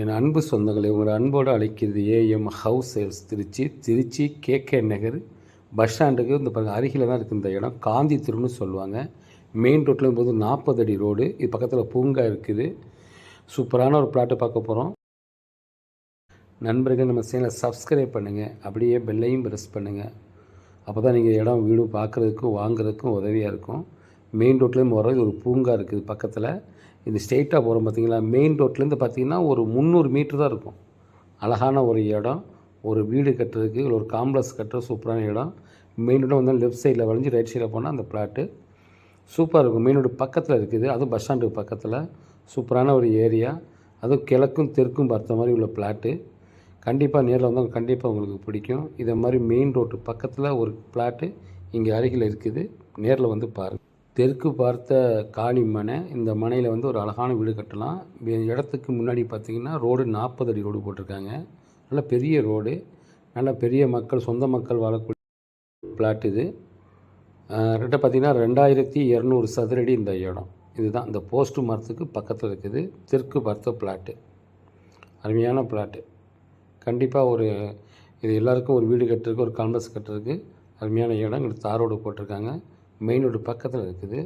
என் அன்பு சொந்தங்களை உங்களை அன்போடு அழைக்கிறது AM house sales Trichy KK Nagar bus ஸ்டாண்டுக்கு இந்த அருகில் தான் இருக்குது இந்த இடம். காந்தி தெருன்னு சொல்லுவாங்க. மெயின் ரோட்டில் போது 40 அடி ரோடு. இது பக்கத்தில் பூங்கா இருக்குது. சூப்பரான ஒரு பிளாட்டு பார்க்க போகிறோம். நண்பர்கள் நம்ம சேனலை சப்ஸ்கிரைப் பண்ணுங்கள், அப்படியே பெல்லையும் ப்ரெஸ் பண்ணுங்கள். அப்போ தான் நீங்கள் இடம் வீடு பார்க்குறதுக்கும் வாங்குறதுக்கும் உதவியாக இருக்கும். மெயின் ரோட்லேருந்து வர்றது ஒரு பூங்கா இருக்குது பக்கத்தில். இது ஸ்ட்ரெயிட்டாக போகிறோம் பார்த்தீங்களா, மெயின் ரோட்லேருந்து பார்த்திங்கன்னா ஒரு 300 மீட்ரு தான் இருக்கும். அழகான ஒரு இடம், ஒரு வீடு கட்டுறதுக்கு இல்லை ஒரு காம்ப்ளெக்ஸ் கட்டுற சூப்பரான இடம். மெயின் ரோட்டில் வந்து லெஃப்ட் சைடில் வளைஞ்சு ரைட் சைடில் போனால் அந்த பிளாட்டு சூப்பராக இருக்கும். மெயின் ரோடு பக்கத்தில் இருக்குது, அதுவும் பஸ் ஸ்டாண்டுக்கு பக்கத்தில். சூப்பரான ஒரு ஏரியா, அதுவும் கிழக்கும் தெற்கும் பார்த்த மாதிரி உள்ள பிளாட்டு. கண்டிப்பாக நேரில் வந்தால் கண்டிப்பாக உங்களுக்கு பிடிக்கும். இதை மாதிரி மெயின் ரோட்டு பக்கத்தில் ஒரு பிளாட்டு இங்கே அருகில் இருக்குது. நேரில் வந்து பாருங்கள். தெற்கு பார்த்த காலி மனை. இந்த மனையில் வந்து ஒரு அழகான வீடு கட்டலாம். இடத்துக்கு முன்னாடி பார்த்திங்கன்னா ரோடு 40 அடி ரோடு போட்டிருக்காங்க. நல்ல பெரிய ரோடு, நல்ல பெரிய மக்கள், சொந்த மக்கள் வாழக்கூடிய பிளாட் இது. ரெட்ட பார்த்திங்கன்னா 2200 சதுரடி இந்த இடம். இதுதான் இந்த போஸ்ட்டு மரத்துக்கு பக்கத்தில் இருக்குது. தெற்கு பார்த்த பிளாட்டு, அருமையான பிளாட்டு. கண்டிப்பாக இது எல்லாருக்கும் ஒரு வீடு கட்டுறதுக்கு, ஒரு காம்ப்ளெக்ஸ் கட்டுறதுக்கு அருமையான இடம். இங்கே தார் ரோடு போட்டிருக்காங்க. மெயின் ரோடு பக்கத்தில் இருக்குது.